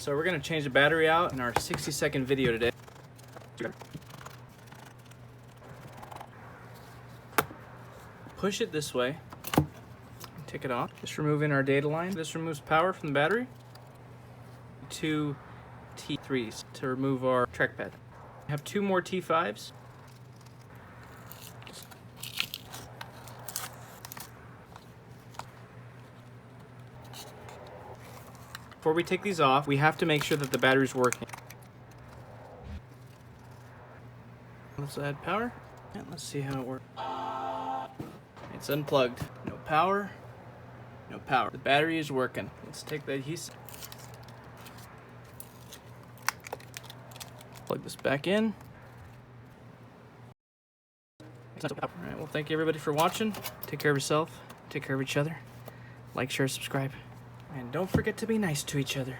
So we're going to change the battery out in our 60-second video today. Push it this way. Take it off. Just removing our data line. This removes power from the battery. 2 T3s to remove our trackpad. We have 2 more T5s. Before we take these off, we have to make sure that the battery's working. Let's add power, and let's see how it works. It's unplugged. No power, no power. The battery is working. Let's take the adhesive. Plug this back in. Alright, well, thank you everybody for watching. Take care of yourself, take care of each other. Like, share, subscribe. And don't forget to be nice to each other.